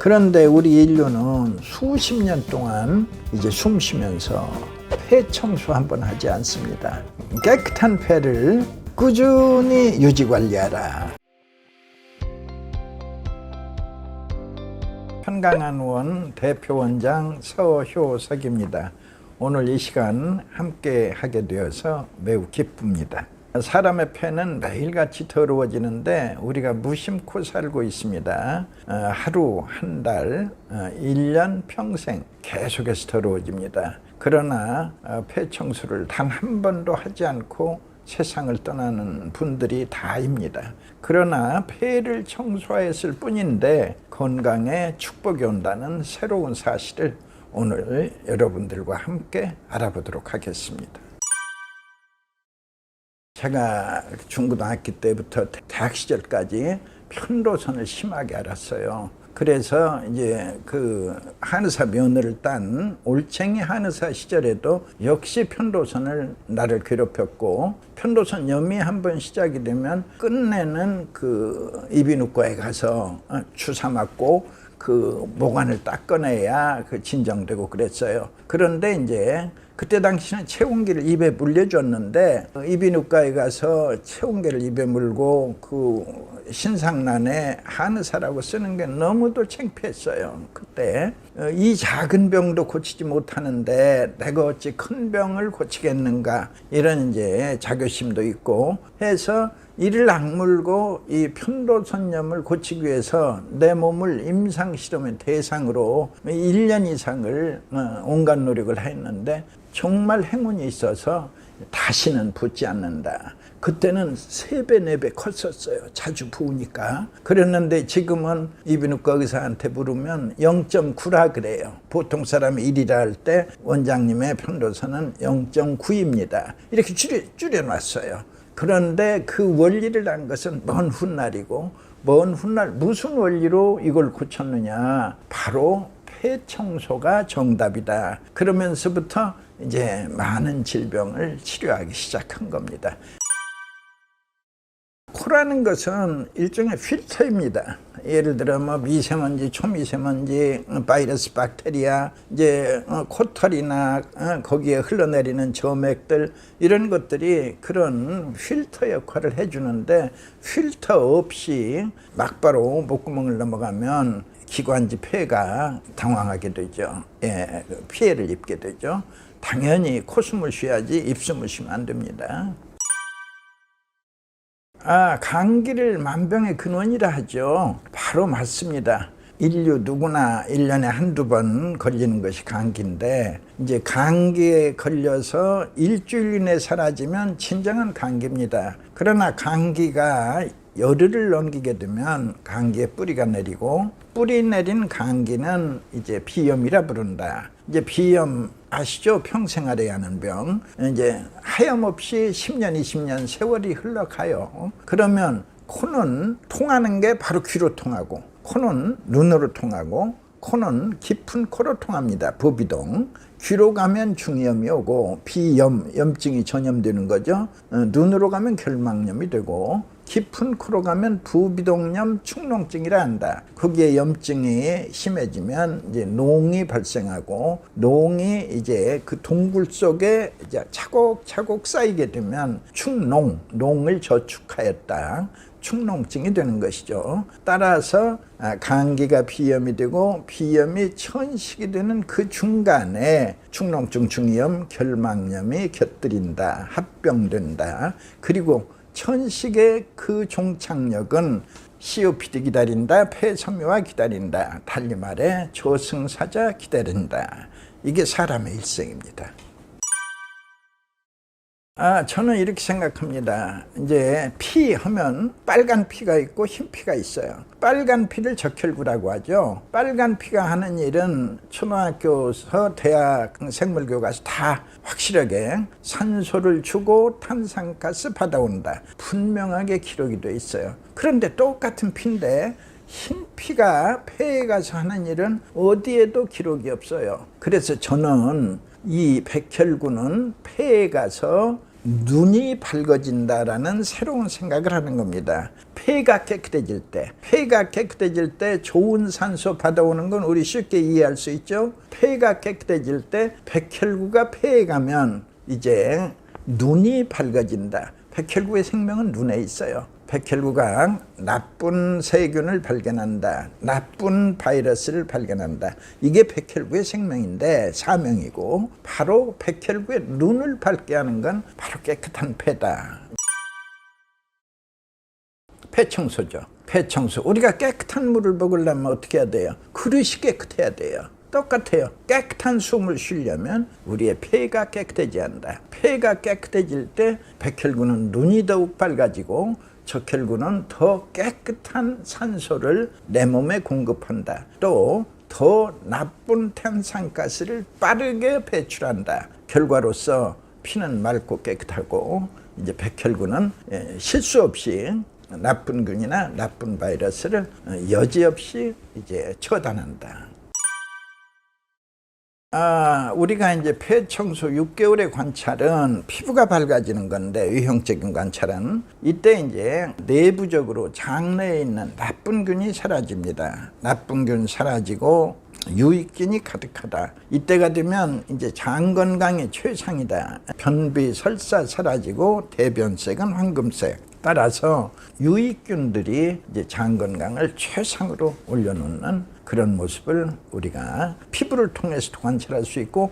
그런데 우리 인류는 수십 년 동안 이제 숨 쉬면서 폐 청소 한번 하지 않습니다. 깨끗한 폐를 꾸준히 유지 관리하라. 편강한의원 대표원장 서효석입니다. 오늘 이 시간 함께 하게 되어서 매우 기쁩니다. 사람의 폐는 매일같이 더러워지는데 우리가 무심코 살고 있습니다. 하루, 한 달, 1년, 평생 계속해서 더러워집니다. 그러나 폐 청소를 단 한 번도 하지 않고 세상을 떠나는 분들이 다입니다. 그러나 폐를 청소했을 뿐인데 건강에 축복이 온다는 새로운 사실을 오늘 여러분들과 함께 알아보도록 하겠습니다. 제가 중고등학교 때부터 대학 시절까지 편도선을 심하게 앓았어요. 그래서 이제 그 한의사 면허를 딴 올챙이 한의사 시절에도 역시 편도선을 나를 괴롭혔고, 편도선 염이 한번 시작이 되면 끝내는 그 이비인후과에 가서 주사 맞고 그 모관을 닦아내야 그 진정되고 그랬어요. 그런데 이제 그때 당시는 체온계를 입에 물려줬는데 이비인후과에 가서 체온계를 입에 물고 그 신상란에 한의사라고 쓰는 게 너무도 창피했어요. 그때 이 작은 병도 고치지 못하는데 내가 어찌 큰 병을 고치겠는가, 이런 이제 자교심도 있고 해서 이를 악물고 이 편도선염을 고치기 위해서 내 몸을 임상실험의 대상으로 1년 이상을 온갖 노력을 했는데 정말 행운이 있어서 다시는 붓지 않는다. 그때는 3배, 4배 컸었어요. 자주 부으니까. 그랬는데 지금은 이비인후과 의사한테 물으면 0.9라 그래요. 보통 사람이 1이라 할 때 원장님의 편도선은 0.9입니다. 이렇게 줄여놨어요. 그런데 그 원리를 안 것은 먼 훗날이고, 먼 훗날 무슨 원리로 이걸 고쳤느냐, 바로 폐 청소가 정답이다. 그러면서부터 이제 많은 질병을 치료하기 시작한 겁니다. 코라는 것은 일종의 필터입니다. 예를 들어 뭐 미세먼지, 초미세먼지, 바이러스, 박테리아, 이제 코털이나 거기에 흘러내리는 점액들, 이런 것들이 그런 필터 역할을 해주는데, 필터 없이 막바로 목구멍을 넘어가면 기관지 폐가 당황하게 되죠. 예, 피해를 입게 되죠. 당연히 코숨을 쉬어야지 입숨을 쉬면 안 됩니다. 감기를 만병의 근원이라 하죠. 바로 맞습니다. 인류 누구나 1년에 한두 번 걸리는 것이 감기인데, 이제 감기에 걸려서 일주일 이내 사라지면 진정한 감기입니다. 그러나 감기가 열흘을 넘기게 되면 감기에 뿌리가 내리고, 뿌리 내린 감기는 이제 비염이라 부른다. 이제 비염 아시죠? 평생 앓아야 하는 병. 이제 하염없이 10년, 20년 세월이 흘러가요. 그러면 코는 통하는 게 바로 귀로 통하고, 코는 눈으로 통하고, 코는 깊은 코로 통합니다. 부비동. 귀로 가면 중이염이 오고 비염, 염증이 전염되는 거죠. 눈으로 가면 결막염이 되고, 깊은 코로 가면 부비동염, 축농증이라 한다. 거기에 염증이 심해지면 이제 농이 발생하고, 농이 이제 그 동굴 속에 이제 차곡차곡 쌓이게 되면 축농, 농을 저축하였다. 축농증이 되는 것이죠. 따라서 감기가 비염이 되고, 비염이 천식이 되는 그 중간에 축농증, 중이염, 결막염이 곁들인다, 합병된다. 그리고 천식의 그 종착역은 COPD 기다린다, 폐섬유화 기다린다, 달리 말해 저승사자 기다린다. 이게 사람의 일생입니다. 저는 이렇게 생각합니다. 이제 피 하면 빨간 피가 있고 흰 피가 있어요. 빨간 피를 적혈구라고 하죠. 빨간 피가 하는 일은 초등학교에서 대학 생물교 가서 다 확실하게 산소를 주고 탄산가스 받아온다. 분명하게 기록이 돼 있어요. 그런데 똑같은 피인데 흰 피가 폐에 가서 하는 일은 어디에도 기록이 없어요. 그래서 저는 이 백혈구는 폐에 가서 눈이 밝아진다라는 새로운 생각을 하는 겁니다. 폐가 깨끗해질 때 좋은 산소 받아오는 건 우리 쉽게 이해할 수 있죠. 폐가 깨끗해질 때 백혈구가 폐에 가면 이제 눈이 밝아진다. 백혈구의 생명은 눈에 있어요. 백혈구가 나쁜 세균을 발견한다. 나쁜 바이러스를 발견한다. 이게 백혈구의 생명인데 사명이고, 바로 백혈구의 눈을 밝게 하는 건 바로 깨끗한 폐다. 폐청소죠. 폐청소. 우리가 깨끗한 물을 먹으려면 어떻게 해야 돼요? 그릇이 깨끗해야 돼요. 똑같아요. 깨끗한 숨을 쉬려면 우리의 폐가 깨끗해져야 한다. 폐가 깨끗해질 때 백혈구는 눈이 더욱 밝아지고 적혈구는 더 깨끗한 산소를 내 몸에 공급한다. 또 더 나쁜 탄산가스를 빠르게 배출한다. 결과로서 피는 맑고 깨끗하고 이제 백혈구는 실수 없이 나쁜 균이나 나쁜 바이러스를 여지없이 이제 처단한다. 우리가 이제 폐 청소 6개월의 관찰은 피부가 밝아지는 건데, 유형적인 관찰은 이때 이제 내부적으로 장내에 있는 나쁜 균이 사라집니다. 나쁜 균 사라지고 유익균이 가득하다. 이때가 되면 이제 장 건강이 최상이다. 변비, 설사 사라지고 대변색은 황금색. 따라서 유익균들이 이제 장 건강을 최상으로 올려놓는 그런 모습을 우리가 피부를 통해서도 관찰할 수 있고,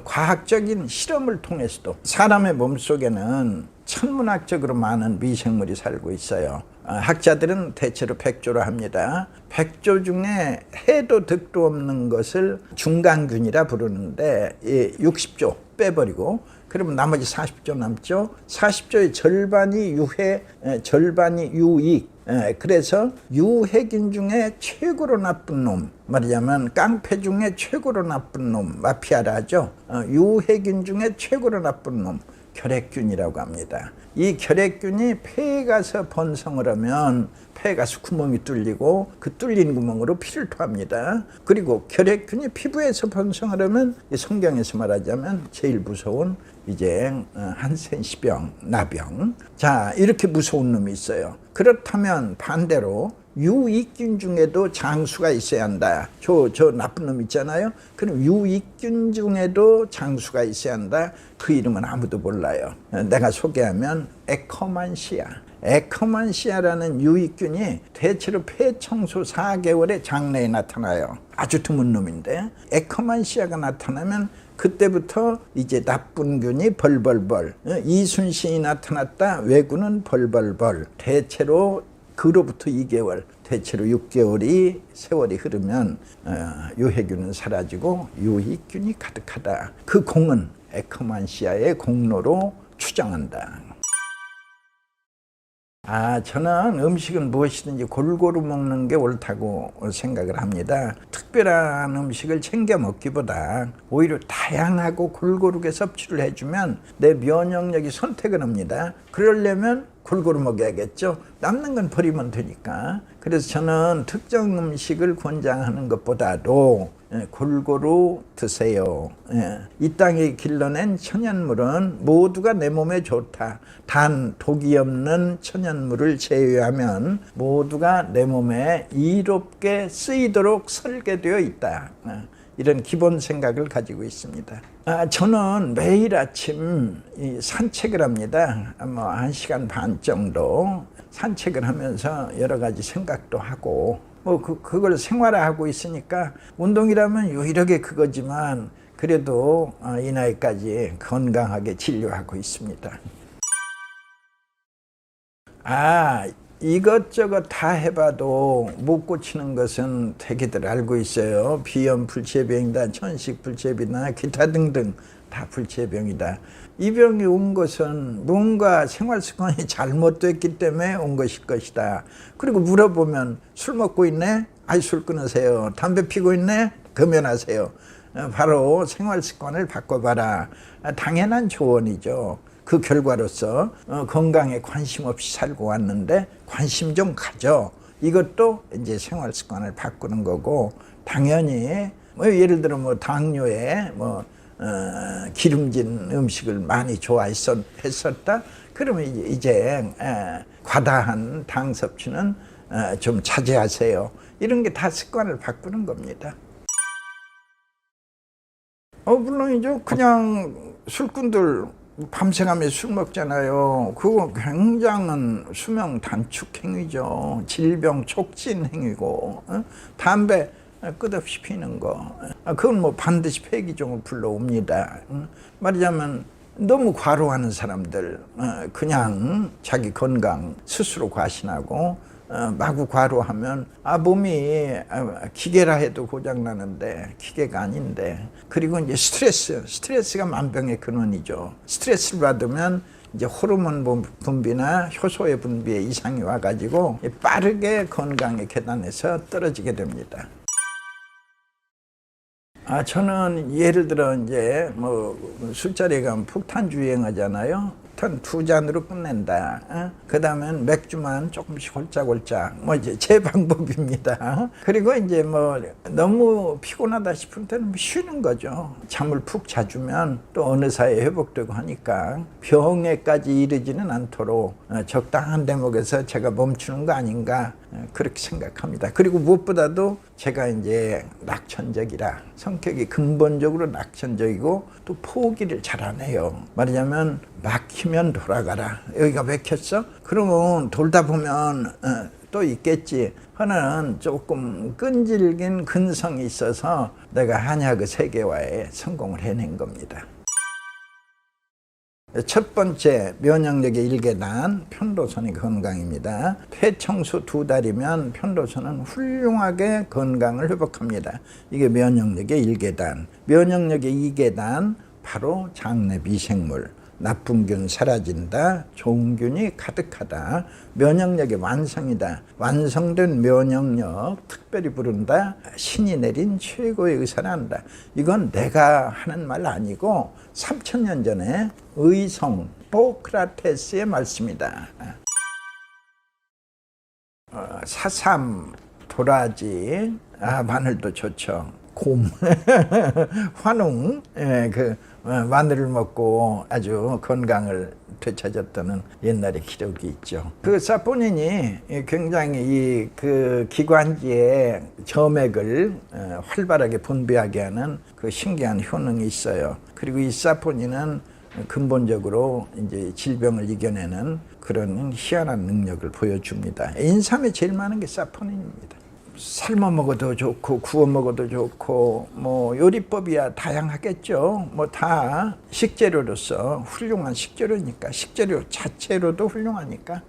과학적인 실험을 통해서도. 사람의 몸속에는 천문학적으로 많은 미생물이 살고 있어요. 학자들은 대체로 100조로 합니다. 100조 중에 해도 득도 없는 것을 중간균이라 부르는데, 60조 빼버리고 그러면 나머지 40조 남죠. 40조의 절반이 유해, 절반이 유익. 그래서 유해균 중에 최고로 나쁜 놈, 말하자면 깡패 중에 최고로 나쁜 놈, 마피아라 하죠. 유해균 중에 최고로 나쁜 놈, 결핵균이라고 합니다. 이 결핵균이 폐에 가서 번성을 하면 폐에 가서 구멍이 뚫리고 그 뚫린 구멍으로 피를 토합니다. 그리고 결핵균이 피부에서 번성을 하면 성경에서 말하자면 제일 무서운 이제 한센시병, 나병. 자, 이렇게 무서운 놈이 있어요. 그렇다면 반대로 유익균 중에도 장수가 있어야 한다. 저 나쁜 놈 있잖아요. 그럼 유익균 중에도 장수가 있어야 한다. 그 이름은 아무도 몰라요. 내가 소개하면 에커만시아. 에커만시아라는 유익균이 대체로 폐 청소 4개월에 장내에 나타나요. 아주 드문 놈인데, 에커만시아가 나타나면 그때부터 이제 나쁜 균이 벌벌벌, 이순신이 나타났다, 왜군은 벌벌벌. 대체로 그로부터 2개월, 대체로 6개월이 세월이 흐르면 유해균은 사라지고 유익균이 가득하다. 그 공은 에커만시아의 공로로 추정한다. 저는 음식은 무엇이든지 골고루 먹는 게 옳다고 생각을 합니다. 특별한 음식을 챙겨 먹기보다 오히려 다양하고 골고루게 섭취를 해주면 내 면역력이 선택을 합니다. 그러려면 골고루 먹어야겠죠. 남는 건 버리면 되니까. 그래서 저는 특정 음식을 권장하는 것보다도 골고루 드세요. 이 땅에 길러낸 천연물은 모두가 내 몸에 좋다. 단 독이 없는 천연물을 제외하면 모두가 내 몸에 이롭게 쓰이도록 설계되어 있다. 이런 기본 생각을 가지고 있습니다. 저는 매일 아침 산책을 합니다. 1시간 반 정도 산책을 하면서 여러 가지 생각도 하고, 그걸 생활화하고 있으니까 운동이라면 유일하게 그거지만 그래도 이 나이까지 건강하게 진료하고 있습니다. 이것저것 다 해봐도 못 고치는 것은 되게들 알고 있어요. 비염 불치병이다, 천식 불치병이다, 기타 등등 다 불치병이다. 이 병이 온 것은 뭔가 생활습관이 잘못됐기 때문에 온 것일 것이다. 그리고 물어보면 술 먹고 있네? 술 끊으세요. 담배 피고 있네? 금연하세요. 바로 생활습관을 바꿔봐라. 당연한 조언이죠. 그 결과로서 건강에 관심 없이 살고 왔는데 관심 좀 가져. 이것도 이제 생활 습관을 바꾸는 거고, 당연히 예를 들어 당뇨에 기름진 음식을 많이 좋아했었다. 그러면 이제 과다한 당 섭취는 좀 자제하세요. 이런 게 다 습관을 바꾸는 겁니다. 물론이죠. 그냥 술꾼들 밤새가며 술 먹잖아요. 그거 굉장한 수명 단축 행위죠. 질병 촉진 행위고, 담배 끝없이 피는 거, 그건 뭐 반드시 폐기종을 불러옵니다. 말하자면 너무 과로하는 사람들, 그냥 자기 건강 스스로 과신하고 마구 과로하면 몸이 기계라 해도 고장나는데 기계가 아닌데, 그리고 이제 스트레스가 만병의 근원이죠. 스트레스를 받으면 이제 호르몬 분비나 효소의 분비에 이상이 와가지고 빠르게 건강의 계단에서 떨어지게 됩니다. 저는 예를 들어 이제 뭐 술자리에 가면 폭탄주 유행하잖아요. 폭탄 2잔으로 끝낸다. 그 다음엔 맥주만 조금씩 홀짝홀짝. 뭐 이제 제 방법입니다. 그리고 이제 뭐 너무 피곤하다 싶을 때는 쉬는 거죠. 잠을 푹 자주면 또 어느 사이에 회복되고 하니까 병에까지 이르지는 않도록 적당한 대목에서 제가 멈추는 거 아닌가, 그렇게 생각합니다. 그리고 무엇보다도 제가 이제 낙천적이라, 성격이 근본적으로 낙천적이고 또 포기를 잘 안 해요. 말하자면 막히면 돌아가라. 여기가 막혔어? 그러면 돌다 보면 또 있겠지 하는 조금 끈질긴 근성이 있어서 내가 한약의 세계화에 성공을 해낸 겁니다. 첫 번째, 면역력의 1계단, 편도선의 건강입니다. 폐청소 2달이면 편도선은 훌륭하게 건강을 회복합니다. 이게 면역력의 1계단. 면역력의 2계단, 바로 장내 미생물. 나쁜 균 사라진다, 좋은 균이 가득하다, 면역력의 완성이다. 완성된 면역력 특별히 부른다, 신이 내린 최고의 의사를 한다. 이건 내가 하는 말 아니고 3000년 전에 의성 히포크라테스의 말씀이다. 사삼, 도라지, 마늘도 좋죠. 곰, 환웅, 마늘을 먹고 아주 건강을 되찾았다는 옛날의 기록이 있죠. 그 사포닌이 굉장히 그 기관지의 점액을 활발하게 분비하게 하는 그 신기한 효능이 있어요. 그리고 이 사포닌은 근본적으로 이제 질병을 이겨내는 그런 희한한 능력을 보여줍니다. 인삼에 제일 많은 게 사포닌입니다. 삶아 먹어도 좋고 구워 먹어도 좋고 뭐 요리법이야 다양하겠죠. 뭐 다 식재료로서 훌륭한 식재료니까, 식재료 자체로도 훌륭하니까.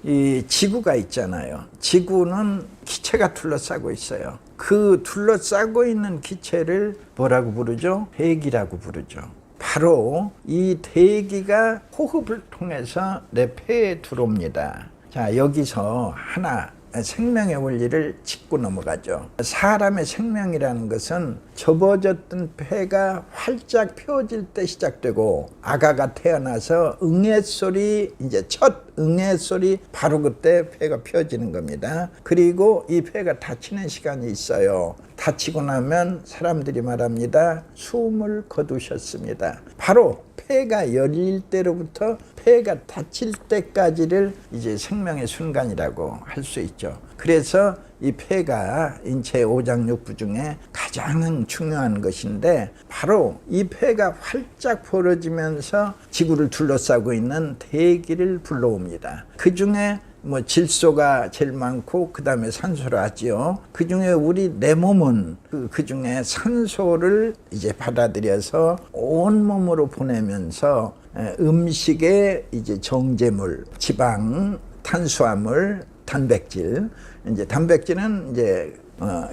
이 지구가 있잖아요. 지구는 기체가 둘러싸고 있어요. 그 둘러싸고 있는 기체를 뭐라고 부르죠? 대기라고 부르죠. 바로 이 대기가 호흡을 통해서 내 폐에 들어옵니다. 자, 여기서 하나 생명의 원리를 짚고 넘어가죠. 사람의 생명이라는 것은 접어졌던 폐가 활짝 펴질 때 시작되고, 아가가 태어나서 응애소리, 이제 첫 응애소리, 바로 그때 폐가 펴지는 겁니다. 그리고 이 폐가 닫히는 시간이 있어요. 닫히고 나면 사람들이 말합니다. 숨을 거두셨습니다. 바로 폐가 열릴 때로부터 폐가 닫힐 때까지를 이제 생명의 순간이라고 할 수 있죠. 그래서 이 폐가 인체의 오장육부 중에 가장 중요한 것인데, 바로 이 폐가 활짝 벌어지면서 지구를 둘러싸고 있는 대기를 불러옵니다. 그 중에 뭐 질소가 제일 많고 그 다음에 산소를 하지요. 그 중에 우리 내 몸은 그 중에 산소를 이제 받아들여서 온 몸으로 보내면서 음식의 이제 정제물, 지방, 탄수화물, 단백질. 이제 단백질은 이제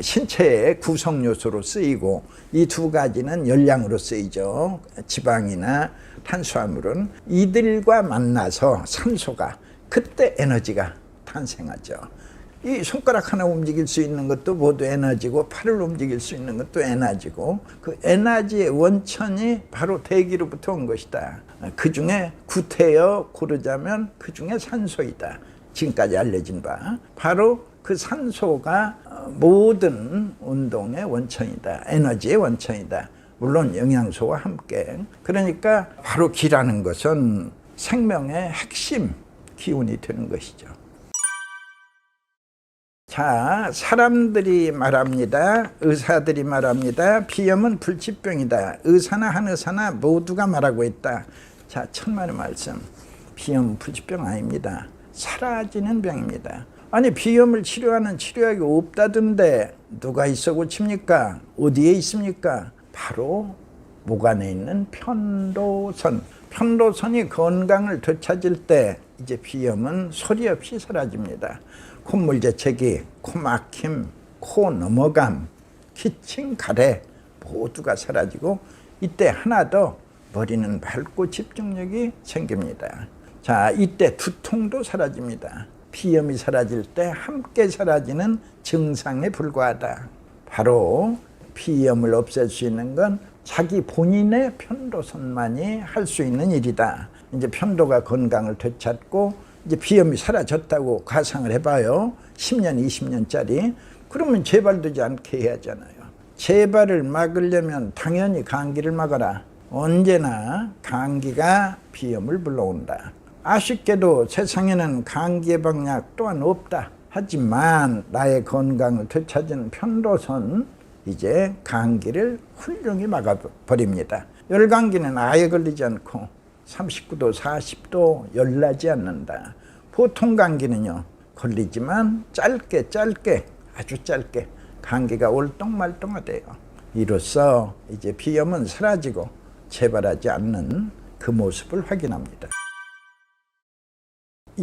신체의 구성 요소로 쓰이고, 이 두 가지는 열량으로 쓰이죠. 지방이나 탄수화물은 이들과 만나서 산소가, 그때 에너지가 탄생하죠. 이 손가락 하나 움직일 수 있는 것도 모두 에너지고, 팔을 움직일 수 있는 것도 에너지고, 그 에너지의 원천이 바로 대기로부터 온 것이다. 그 중에 구태여 고르자면 그 중에 산소이다. 지금까지 알려진 바 바로 그 산소가 모든 운동의 원천이다. 에너지의 원천이다. 물론 영양소와 함께. 그러니까 바로 기라는 것은 생명의 핵심 기운이 되는 것이죠. 자, 사람들이 말합니다. 의사들이 말합니다. 비염은 불치병이다. 의사나 한의사나 모두가 말하고 있다. 자, 천만의 말씀. 비염은 불치병 아닙니다. 사라지는 병입니다. 아니, 비염을 치료하는 치료약이 없다던데 누가 있어 고칩니까? 어디에 있습니까? 바로 목 안에 있는 편도선. 편도선이 건강을 되찾을 때 이제 비염은 소리 없이 사라집니다. 콧물 재채기, 코 막힘, 코 넘어감, 기침, 가래 모두가 사라지고 이때 하나 더 머리는 맑고 집중력이 생깁니다. 자, 이때 두통도 사라집니다. 비염이 사라질 때 함께 사라지는 증상에 불과하다. 바로 비염을 없앨 수 있는 건 자기 본인의 편도선만이 할 수 있는 일이다. 이제 편도가 건강을 되찾고 이제 비염이 사라졌다고 가상을 해봐요. 10년, 20년짜리. 그러면 재발되지 않게 해야 하잖아요. 재발을 막으려면 당연히 감기를 막아라. 언제나 감기가 비염을 불러온다. 아쉽게도 세상에는 감기 예방약 또한 없다. 하지만 나의 건강을 되찾은 편도선, 이제 감기를 훌륭히 막아버립니다. 열감기는 아예 걸리지 않고 39도, 40도 열나지 않는다. 보통 감기는요, 걸리지만 짧게 아주 짧게 감기가 올똥말똥하대요. 이로써 이제 비염은 사라지고 재발하지 않는 그 모습을 확인합니다.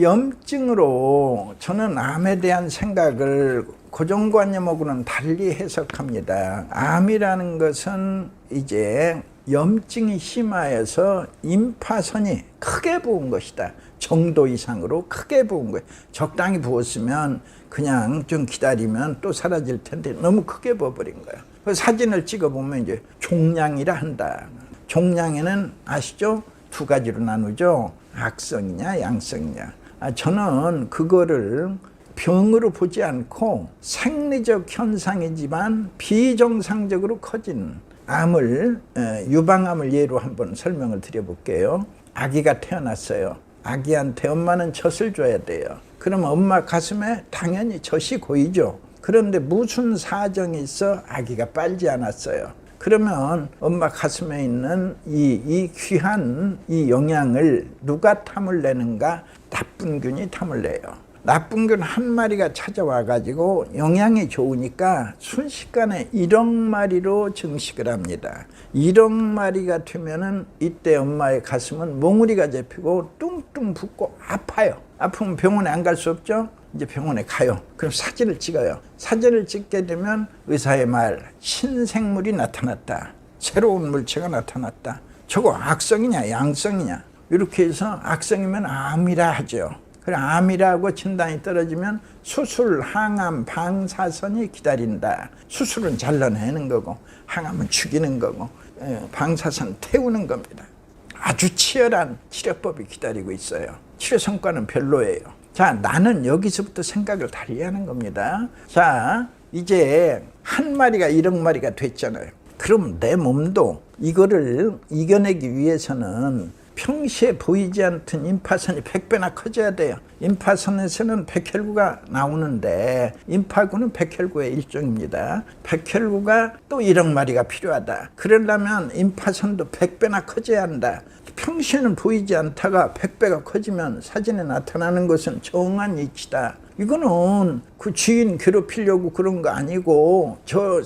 염증으로 저는 암에 대한 생각을 고정관념하고는 달리 해석합니다. 암이라는 것은 이제 염증이 심하여서 임파선이 크게 부은 것이다. 정도 이상으로 크게 부은 거예요. 적당히 부었으면 그냥 좀 기다리면 또 사라질 텐데 너무 크게 부어버린 거예요. 그 사진을 찍어보면 이제 종양이라 한다. 종양에는 아시죠? 두 가지로 나누죠. 악성이냐 양성이냐. 저는 그거를 병으로 보지 않고 생리적 현상이지만 비정상적으로 커진 암을, 유방암을 예로 한번 설명을 드려볼게요. 아기가 태어났어요. 아기한테 엄마는 젖을 줘야 돼요. 그럼 엄마 가슴에 당연히 젖이 고이죠. 그런데 무슨 사정이 있어 아기가 빨지 않았어요. 그러면 엄마 가슴에 있는 이 귀한 이 영양을 누가 탐을 내는가? 나쁜 균이 탐을 내요. 나쁜 균 한 마리가 찾아와 가지고 영양이 좋으니까 순식간에 1억 마리로 증식을 합니다. 1억 마리가 되면은 이때 엄마의 가슴은 몽우리가 잡히고 뚱뚱 붓고 아파요. 아프면 병원에 안 갈 수 없죠? 이제 병원에 가요. 그럼 사진을 찍어요. 사진을 찍게 되면 의사의 말, 신생물이 나타났다. 새로운 물체가 나타났다. 저거 악성이냐 양성이냐. 이렇게 해서 악성이면 암이라 하죠. 그래, 암이라고 진단이 떨어지면 수술, 항암, 방사선이 기다린다. 수술은 잘라내는 거고 항암은 죽이는 거고 방사선 태우는 겁니다. 아주 치열한 치료법이 기다리고 있어요. 치료 성과는 별로예요. 자, 나는 여기서부터 생각을 달리하는 겁니다. 자, 이제 한 마리가 1억 마리가 됐잖아요. 그럼 내 몸도 이거를 이겨내기 위해서는 평시에 보이지 않던 임파선이 100배나 커져야 돼요. 임파선에서는 백혈구가 나오는데 임파구는 백혈구의 일종입니다. 백혈구가 또 1억 마리가 필요하다. 그러려면 임파선도 100배나 커져야 한다. 평시에는 보이지 않다가 100배가 커지면 사진에 나타나는 것은 정한 이치다. 이거는 그 주인 괴롭히려고 그런 거 아니고 저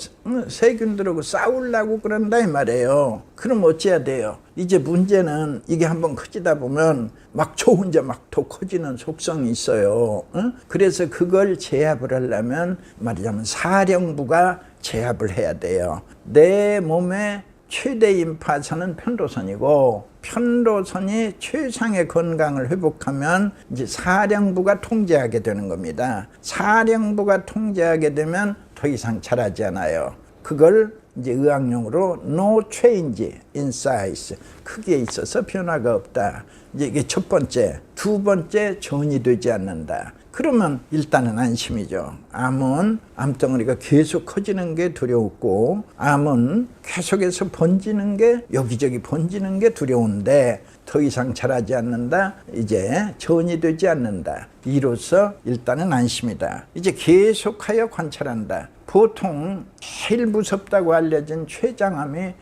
세균들하고 싸우려고 그런다 이 말이에요. 그럼 어찌해야 돼요? 이제 문제는 이게 한번 커지다 보면 막 저 혼자 막 더 커지는 속성이 있어요. 그래서 그걸 제압을 하려면 말하자면 사령부가 제압을 해야 돼요. 내 몸의 최대 임파선은 편도선이고 편도선이 최상의 건강을 회복하면 이제 사령부가 통제하게 되는 겁니다. 사령부가 통제하게 되면 더 이상 자라지 않아요. 그걸 이제 의학용어로 no change in size, 크기에 있어서 변화가 없다. 이제 이게 첫 번째. 두 번째, 전이 되지 않는다. 그러면 일단은 안심이죠. 암은 암덩어리가 계속 커지는 게 두려웠고, 암은 계속해서 번지는 게, 여기저기 번지는 게 두려운데 더 이상 자라지 않는다, 이제 전이 되지 않는다, 이로써 일단은 안심이다. 이제 계속하여 관찰한다. 보통 제일 무섭다고 알려진 췌장암의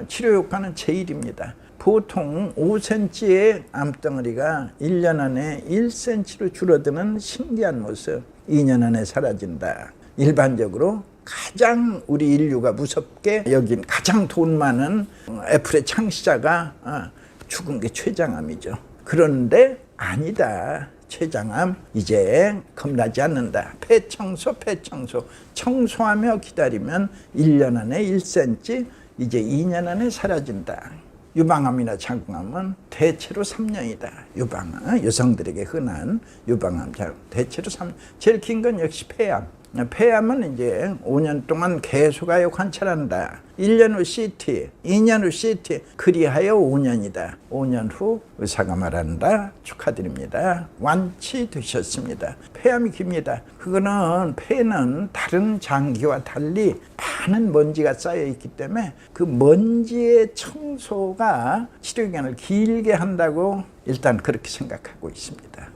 치료 효과는 제일입니다. 보통 5cm의 암덩어리가 1년 안에 1cm로 줄어드는 신기한 모습, 2년 안에 사라진다. 일반적으로 가장 우리 인류가 무섭게 여긴 가장 돈 많은 애플의 창시자가 죽은 게 췌장암이죠. 그런데 아니다. 췌장암 이제 겁나지 않는다. 폐청소 청소하며 기다리면 1년 안에 1cm, 이제 2년 안에 사라진다. 유방암이나 장암은 대체로 3년이다. 유방암, 여성들에게 흔한 유방암, 대체로 3년. 제일 긴 건 역시 폐암. 폐암은 이제 5년 동안 계속하여 관찰한다. 1년 후 CT, 2년 후 CT, 그리하여 5년이다. 5년 후 의사가 말한다. 축하드립니다. 완치되셨습니다. 폐암이 깁니다. 그거는 폐는 다른 장기와 달리 많은 먼지가 쌓여 있기 때문에 그 먼지의 청소가 치료 기간을 길게 한다고 일단 그렇게 생각하고 있습니다.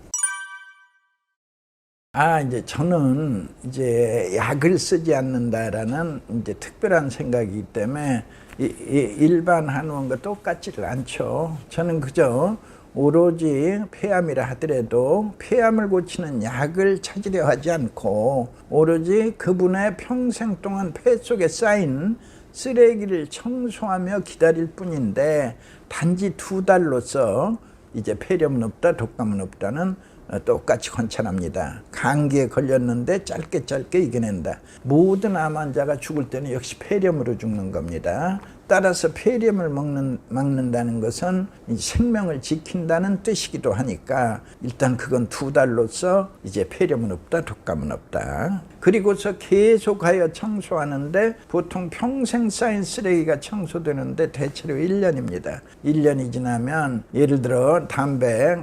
이제 저는 이제 약을 쓰지 않는다라는 이제 특별한 생각이기 때문에 일반 한의원과 똑같지를 않죠. 저는 그저 오로지 폐암이라 하더라도 폐암을 고치는 약을 찾으려 하지 않고 오로지 그분의 평생 동안 폐 속에 쌓인 쓰레기를 청소하며 기다릴 뿐인데, 단지 2달로서 이제 폐렴은 없다, 독감은 없다는 똑같이 관찰합니다. 감기에 걸렸는데 짧게 이겨낸다. 모든 암 환자가 죽을 때는 역시 폐렴으로 죽는 겁니다. 따라서 폐렴을 막는다는 것은 생명을 지킨다는 뜻이기도 하니까 일단 그건 2달로서 이제 폐렴은 없다, 독감은 없다. 그리고서 계속하여 청소하는데 보통 평생 쌓인 쓰레기가 청소되는데 대체로 1년입니다. 1년이 지나면 예를 들어 담배,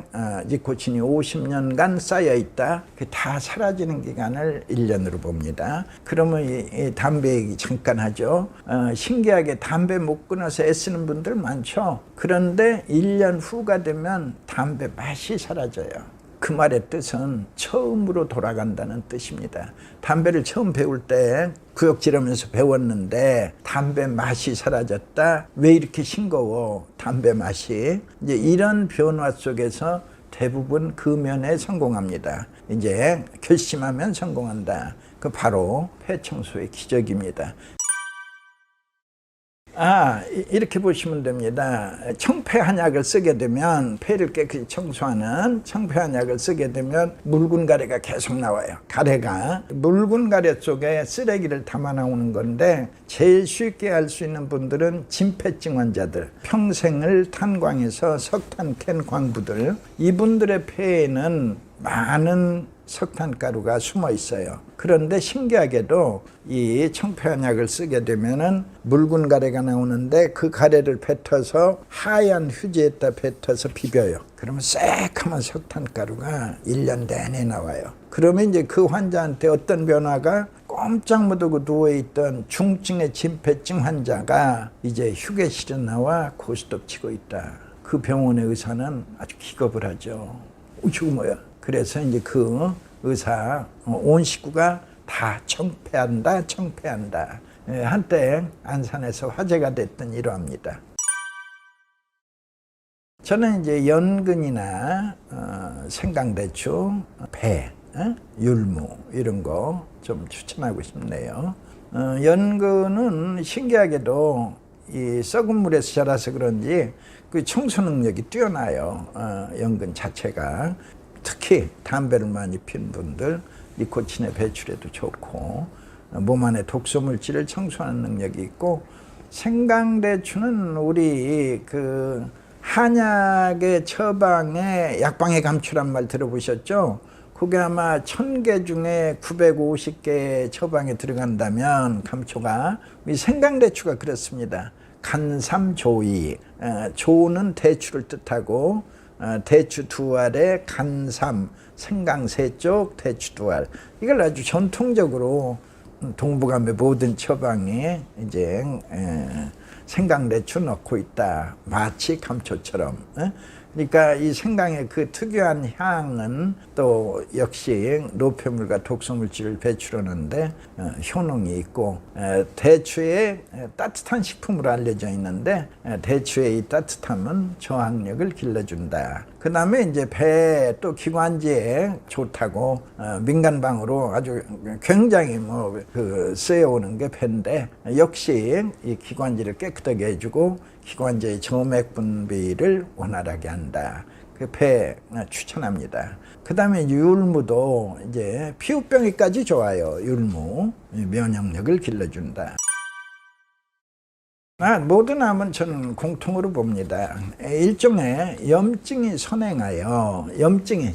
니코틴이 50년간 쌓여있다. 그게 다 사라지는 기간을 1년으로 봅니다. 그러면 이 담배 얘기 잠깐 하죠. 신기하게 담배 못 끊어서 애쓰는 분들 많죠. 그런데 1년 후가 되면 담배 맛이 사라져요. 그 말의 뜻은 처음으로 돌아간다는 뜻입니다. 담배를 처음 배울 때 구역질하면서 배웠는데 담배 맛이 사라졌다. 왜 이렇게 싱거워? 담배 맛이. 이제 이런 변화 속에서 대부분 금연에 성공합니다. 이제 결심하면 성공한다. 그 바로 폐청소의 기적입니다. 이렇게 보시면 됩니다. 청폐한약을 쓰게 되면, 폐를 깨끗이 청소하는 청폐한약을 쓰게 되면 묽은 가래가 계속 나와요. 가래가 묽은 가래 속에 쓰레기를 담아 나오는 건데, 제일 쉽게 알 수 있는 분들은 진폐증 환자들, 평생을 탄광해서 석탄 캔 광부들, 이분들의 폐에는 많은 석탄가루가 숨어 있어요. 그런데 신기하게도 이 청폐한약을 쓰게 되면은 묽은 가래가 나오는데 그 가래를 뱉어서 하얀 휴지에다 뱉어서 비벼요. 그러면 새카만 석탄가루가 1년 내내 나와요. 그러면 이제 그 환자한테 어떤 변화가, 꼼짝 못하고 누워있던 중증의 진폐증 환자가 이제 휴게실에 나와 고스톱 치고 있다. 그 병원의 의사는 아주 기겁을 하죠. 이거 뭐야? 그래서 이제 그 의사 온 식구가 다 청폐한다. 한때 안산에서 화제가 됐던 일화입니다. 저는 이제 연근이나 생강대추, 배, 율무 이런 거 좀 추천하고 싶네요. 연근은 신기하게도 이 썩은 물에서 자라서 그런지 그 청소 능력이 뛰어나요. 연근 자체가. 특히 담배를 많이 피는 분들, 니코틴의 배출에도 좋고 몸 안에 독소 물질을 청소하는 능력이 있고, 생강대추는 우리 그 한약의 처방에 약방의 감추란 말 들어보셨죠? 그게 아마 1000개 중에 950개 처방에 들어간다면 감초가, 이 생강대추가 그렇습니다. 간삼조이, 조는 대추를 뜻하고 대추 2알에 간삼, 생강 3쪽, 대추 2알. 이걸 아주 전통적으로 동북아의 모든 처방에 이제 생강대추 넣고 있다. 마치 감초처럼. 그러니까 이 생강의 그 특유한 향은 또 역시 노폐물과 독소물질을 배출하는데 효능이 있고, 대추의 따뜻한 식품으로 알려져 있는데 대추의 이 따뜻함은 저항력을 길러준다. 그 다음에 이제 배 또 기관지에 좋다고 민간방으로 아주 굉장히 쓰여오는 게 배인데, 역시 이 기관지를 깨끗하게 해주고 기관지의 정맥 분비를 원활하게 한다. 그 배 추천합니다. 그 다음에 율무도 이제 피부병이까지 좋아요. 율무 면역력을 길러준다. 모든 암은 저는 공통으로 봅니다. 일종의 염증이 선행하여,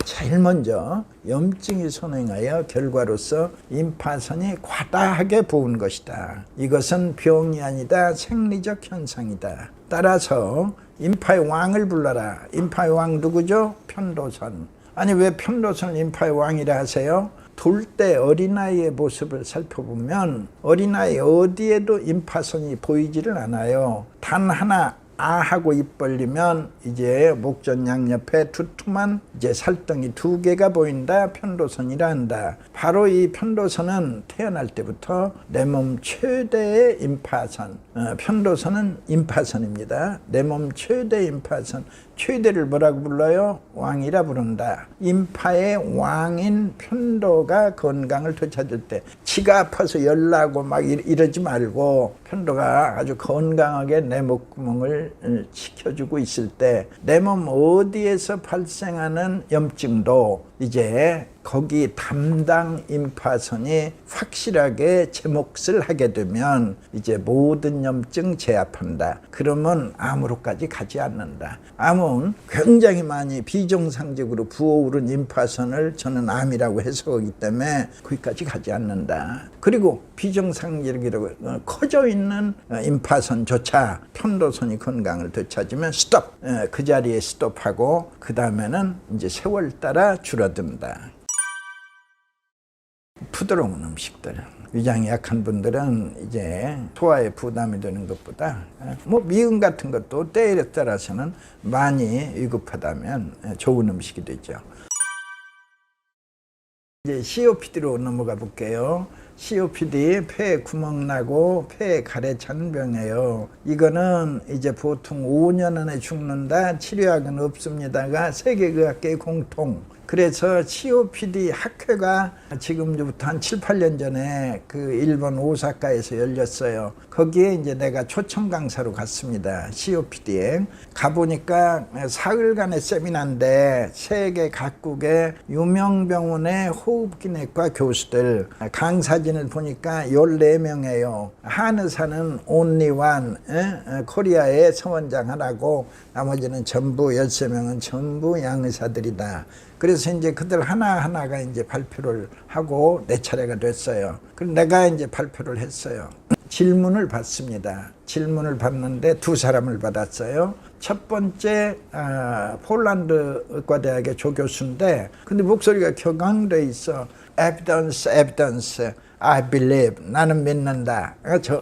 제일 먼저 염증이 선행하여 결과로서 임파선이 과다하게 부은 것이다. 이것은 병이 아니다. 생리적 현상이다. 따라서 임파의 왕을 불러라. 임파의 왕 누구죠? 편도선. 아니 왜 편도선을 임파의 왕이라 하세요? 돌 때 어린아이의 모습을 살펴보면 어린아이 어디에도 임파선이 보이지를 않아요. 단 하나 하고 입 벌리면 이제 목전 양옆에 두툼한 이제 살덩이 2개가 보인다. 편도선이라 한다. 바로 이 편도선은 태어날 때부터 내 몸 최대의 임파선, 편도선은 임파선입니다. 내 몸 최대 임파선, 최대를 뭐라고 불러요? 왕이라 부른다. 임파의 왕인 편도가 건강을 되찾을 때 치가 아파서 열나고 막 이러지 말고 편도가 아주 건강하게 내 목구멍을 지켜주고 있을 때 내 몸 어디에서 발생하는 염증도 이제 거기 담당 임파선이 확실하게 제 몫을 하게 되면 이제 모든 염증 제압한다. 그러면 암으로까지 가지 않는다. 암은 굉장히 많이 비정상적으로 부어오른 임파선을 저는 암이라고 해석하기 때문에 거기까지 가지 않는다. 그리고 비정상적으로 커져 있는 임파선조차 편도선이 건강을 되찾으면 스톱! 그 자리에 스톱하고 그 다음에는 이제 세월 따라 줄어든다. 부드러운 음식들, 위장이 약한 분들은 이제 소화에 부담이 되는 것보다 미음 같은 것도 때에 따라서는 많이 위급하다면 좋은 음식이 되죠. 이제 COPD로 넘어가 볼게요. COPD, 폐에 구멍 나고 폐에 가래 찬 병이에요. 이거는 이제 보통 5년 안에 죽는다. 치료약은 없습니다가 세계의학계의 공통. 그래서 COPD 학회가 지금부터 한 7, 8년 전에 그 일본 오사카에서 열렸어요. 거기에 이제 내가 초청 강사로 갔습니다. COPD에. 가보니까 사흘간의 세미나인데 세계 각국의 유명 병원의 호흡기내과 교수들, 강사진을 보니까 14명이에요. 한의사는 only one, 코리아의 서원장 하나고 나머지는 전부 13명은 전부 양의사들이다. 그래서 이제 그들 하나하나가 이제 발표를 하고 내 차례가 됐어요. 그래서 내가 이제 발표를 했어요. 질문을 받습니다. 질문을 받는데 2사람을 받았어요. 첫 번째 폴란드 의과대학의 조교수인데 근데 목소리가 격앙돼 있어. evidence, I believe. 나는 믿는다.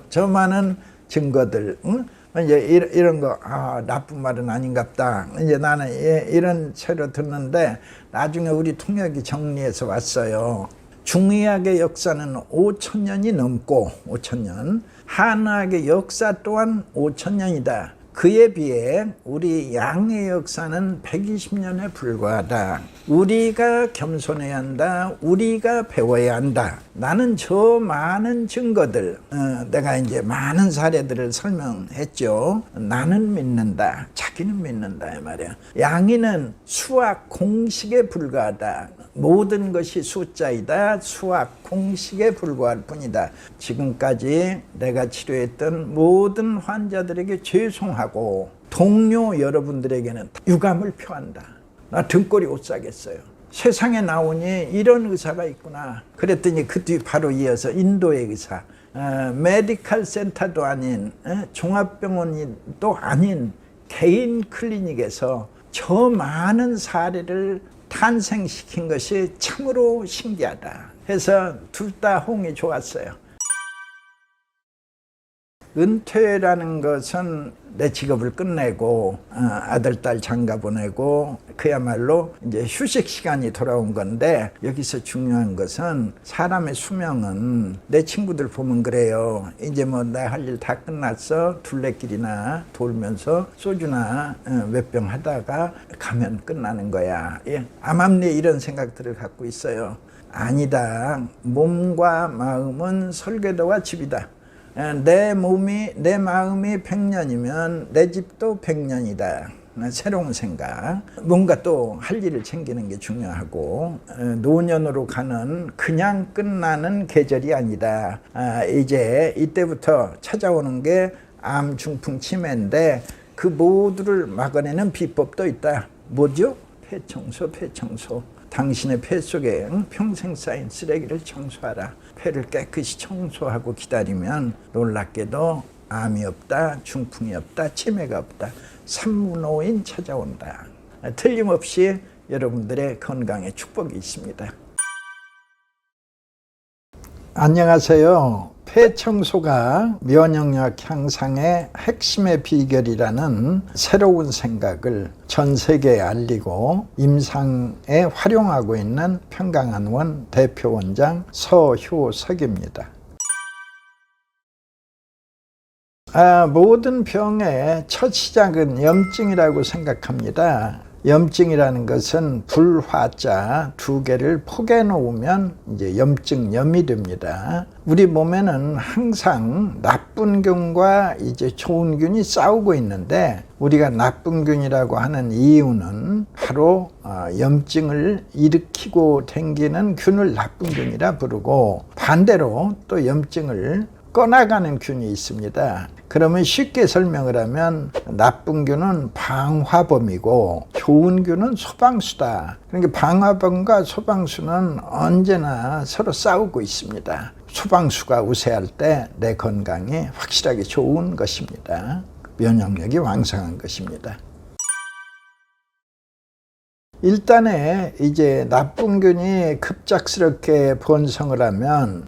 저 많은 증거들. 응? 이제 이런 거 나쁜 말은 아닌갑다. 이제 나는 이런 채로 듣는데 나중에 우리 통역이 정리해서 왔어요. 중의학의 역사는 5,000년이 넘고 5,000년, 한의학의 역사 또한 5,000년이다. 그에 비해 우리 양의 역사는 120년에 불과하다. 우리가 겸손해야 한다. 우리가 배워야 한다. 나는 저 많은 증거들, 내가 이제 많은 사례들을 설명했죠. 나는 믿는다. 자기는 믿는다 이 말이야. 양의는 수학 공식에 불과하다. 모든 것이 숫자이다. 수학 공식에 불과할 뿐이다. 지금까지 내가 치료했던 모든 환자들에게 죄송하고 동료 여러분들에게는 유감을 표한다. 나 등골이 오싹했어요. 세상에 나오니 이런 의사가 있구나. 그랬더니 그 뒤 바로 이어서 인도의 의사, 메디컬 센터도 아닌 종합병원도 아닌 개인 클리닉에서 저 많은 사례를 탄생시킨 것이 참으로 신기하다 해서 둘 다 호응이 좋았어요. 은퇴라는 것은 내 직업을 끝내고 아들, 딸 장가 보내고 그야말로 이제 휴식 시간이 돌아온 건데, 여기서 중요한 것은 사람의 수명은 내 친구들 보면 그래요. 이제 뭐 내 할 일 다 끝났어. 둘레길이나 돌면서 소주나 몇 병 하다가 가면 끝나는 거야. 예. 암암리에 이런 생각들을 갖고 있어요. 아니다. 몸과 마음은 설계도와 집이다. 내 마음이 100년이면 내 집도 100년이다. 새로운 생각. 뭔가 또 할 일을 챙기는 게 중요하고, 노년으로 가는 그냥 끝나는 계절이 아니다. 이제 이때부터 찾아오는 게 암, 중풍, 치매인데 그 모두를 막아내는 비법도 있다. 뭐죠? 폐청소. 당신의 폐 속에 평생 쌓인 쓰레기를 청소하라. 폐를 깨끗이 청소하고 기다리면 놀랍게도 암이 없다, 중풍이 없다, 치매가 없다. 삼문오인 찾아온다. 틀림없이 여러분들의 건강에 축복이 있습니다. 안녕하세요. 폐청소가 면역력 향상의 핵심의 비결이라는 새로운 생각을 전 세계에 알리고 임상에 활용하고 있는 평강한원 대표원장 서효석입니다. 모든 병의 첫 시작은 염증이라고 생각합니다. 염증이라는 것은 불화자 두 개를 포개 놓으면 이제 염증염이 됩니다. 우리 몸에는 항상 나쁜 균과 이제 좋은 균이 싸우고 있는데, 우리가 나쁜 균이라고 하는 이유는 바로 염증을 일으키고 댕기는 균을 나쁜 균이라 부르고, 반대로 또 염증을 꺼나가는 균이 있습니다. 그러면 쉽게 설명을 하면 나쁜 균은 방화범이고 좋은 균은 소방수다. 그러니까 방화범과 소방수는 언제나 서로 싸우고 있습니다. 소방수가 우세할 때 내 건강이 확실하게 좋은 것입니다. 면역력이 왕성한 것입니다. 일단에 이제 나쁜 균이 급작스럽게 번성을 하면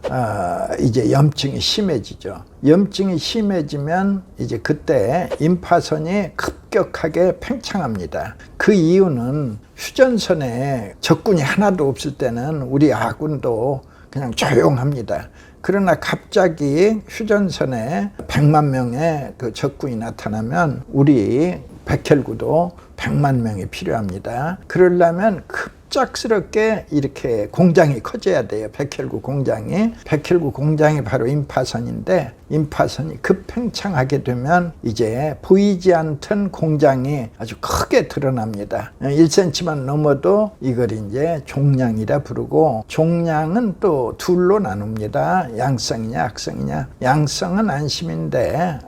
이제 염증이 심해지죠. 염증이 심해지면 이제 그때 임파선이 급격하게 팽창합니다. 그 이유는 휴전선에 적군이 하나도 없을 때는 우리 아군도 그냥 조용합니다. 그러나 갑자기 휴전선에 100만 명의 그 적군이 나타나면 우리 백혈구도 100만 명이 필요합니다. 그러려면 급작스럽게 이렇게 공장이 커져야 돼요. 백혈구 공장이 바로 임파선인데, 임파선이 급팽창하게 되면 이제 보이지 않던 공장이 아주 크게 드러납니다. 1cm만 넘어도 이걸 이제 종양이라 부르고, 종양은 또 둘로 나눕니다. 양성이냐 악성이냐. 양성은 안심인데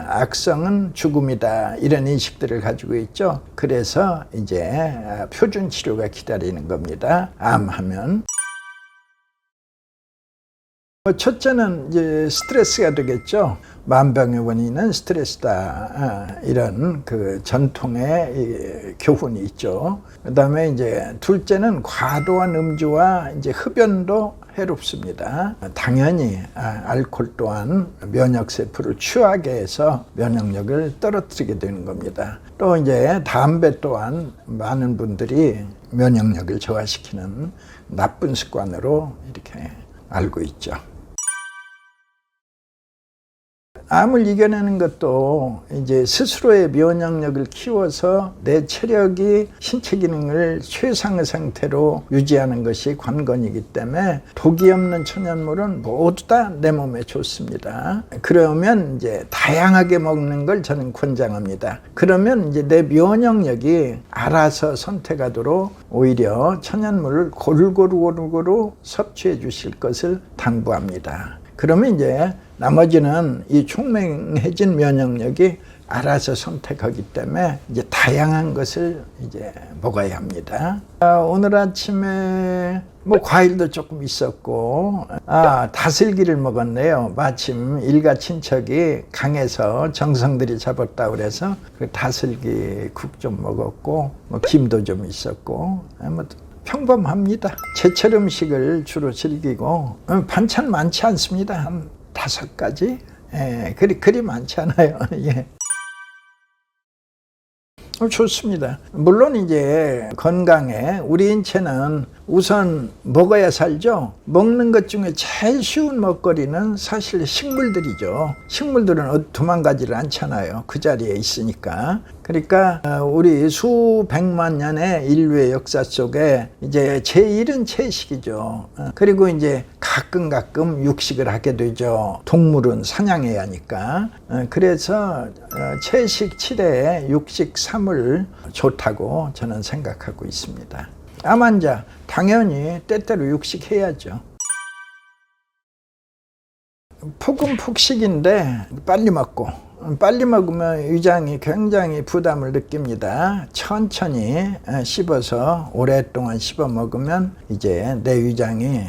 악성은 죽음이다. 이런 인식들을 가지고 있죠. 그래서 이제 표준 치료가 기다리는 겁니다. 암하면. 첫째는 이제 스트레스가 되겠죠. 만병의 원인은 스트레스다. 이런 그 전통의 교훈이 있죠. 그 다음에 이제 둘째는 과도한 음주와 이제 흡연도 해롭습니다. 당연히 알코올 또한 면역세포를 취하게 해서 면역력을 떨어뜨리게 되는 겁니다. 또 이제 담배 또한 많은 분들이 면역력을 저하시키는 나쁜 습관으로 이렇게 알고 있죠. 암을 이겨내는 것도 이제 스스로의 면역력을 키워서 내 체력이 신체 기능을 최상의 상태로 유지하는 것이 관건이기 때문에 독이 없는 천연물은 모두 다 내 몸에 좋습니다. 그러면 이제 다양하게 먹는 걸 저는 권장합니다. 그러면 이제 내 면역력이 알아서 선택하도록 오히려 천연물을 골고루 섭취해 주실 것을 당부합니다. 그러면 이제 나머지는 이 총명해진 면역력이 알아서 선택하기 때문에 이제 다양한 것을 이제 먹어야 합니다. 오늘 아침에 뭐 과일도 조금 있었고, 다슬기를 먹었네요. 마침 일가 친척이 강에서 정성들이 잡았다 그래서 그 다슬기 국 좀 먹었고, 뭐 김도 좀 있었고, 뭐 평범합니다. 제철 음식을 주로 즐기고, 반찬 많지 않습니다. 한 5가지. 예, 그리 많지 않아요. 예. 좋습니다. 물론 이제 건강에 우리 인체는 우선 먹어야 살죠. 먹는 것 중에 제일 쉬운 먹거리는 사실 식물들이죠. 식물들은 도망가지를 않잖아요. 그 자리에 있으니까. 그러니까 우리 수백만 년의 인류의 역사 속에 이제 제일은 채식이죠. 그리고 이제 가끔 육식을 하게 되죠. 동물은 사냥해야 하니까. 그래서 채식 7회 육식 3을 좋다고 저는 생각하고 있습니다. 암환자 당연히 때때로 육식해야죠. 폭은 폭식인데 빨리 먹으면 위장이 굉장히 부담을 느낍니다. 천천히 씹어서 오랫동안 씹어 먹으면 이제 내 위장이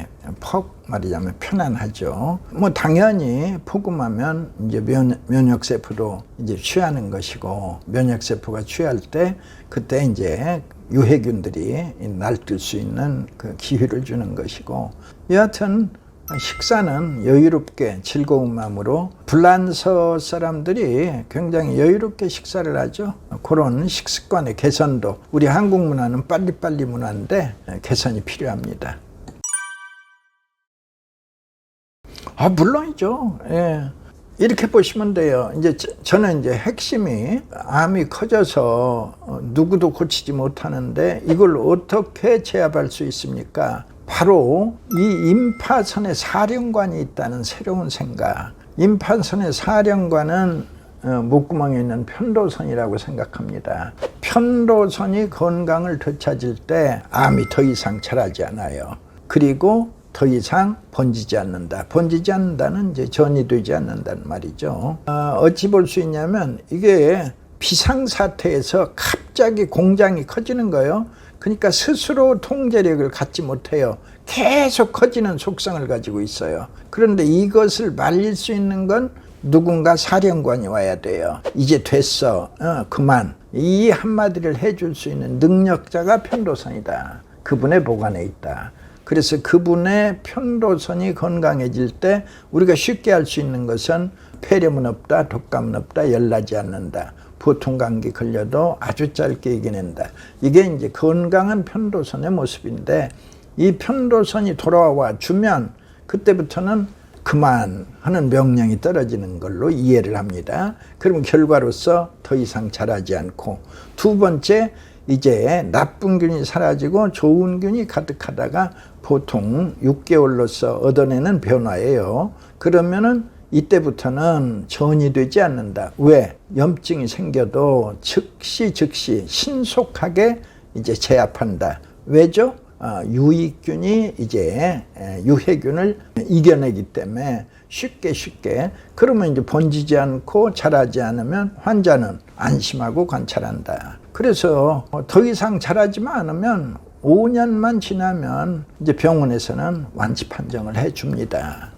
말하자면 편안하죠. 뭐 당연히 폭음하면 이제 면역세포도 이제 취하는 것이고, 면역세포가 취할 때 그때 이제 유해균들이 날뛸 수 있는 그 기회를 주는 것이고, 여하튼 식사는 여유롭게 즐거운 마음으로, 불란서 사람들이 굉장히 여유롭게 식사를 하죠. 그런 식습관의 개선도, 우리 한국 문화는 빨리빨리 문화인데 개선이 필요합니다. 물론이죠. 예. 이렇게 보시면 돼요. 이제 저는 이제 핵심이, 암이 커져서 누구도 고치지 못하는데 이걸 어떻게 제압할 수 있습니까? 바로 이 임파선의 사령관이 있다는 새로운 생각. 임파선의 사령관은 목구멍에 있는 편도선이라고 생각합니다. 편도선이 건강을 되찾을 때 암이 더 이상 자라지 않아요. 그리고 더 이상 번지지 않는다. 번지지 않는다는 이제 전이 되지 않는다는 말이죠. 어찌 볼 수 있냐면 이게 비상사태에서 갑자기 공장이 커지는 거예요. 그러니까 스스로 통제력을 갖지 못해요. 계속 커지는 속성을 가지고 있어요. 그런데 이것을 말릴 수 있는 건 누군가 사령관이 와야 돼요. 이제 됐어. 그만. 이 한마디를 해줄 수 있는 능력자가 편도선이다. 그분의 보관에 있다. 그래서 그분의 편도선이 건강해질 때 우리가 쉽게 할 수 있는 것은 폐렴은 없다, 독감은 없다, 열나지 않는다. 보통 감기 걸려도 아주 짧게 이겨낸다. 이게 이제 건강한 편도선의 모습인데, 이 편도선이 돌아와 주면 그때부터는 그만 하는 명령이 떨어지는 걸로 이해를 합니다. 그러면 결과로서 더 이상 자라지 않고, 두 번째, 이제 나쁜 균이 사라지고 좋은 균이 가득하다가 보통 6개월로서 얻어내는 변화예요. 그러면은 이때부터는 전이 되지 않는다. 왜? 염증이 생겨도 즉시 신속하게 이제 제압한다. 왜죠? 유익균이 이제 유해균을 이겨내기 때문에 쉽게. 그러면 이제 번지지 않고 자라지 않으면 환자는 안심하고 관찰한다. 그래서 더 이상 자라지만 않으면 5년만 지나면 이제 병원에서는 완치 판정을 해줍니다.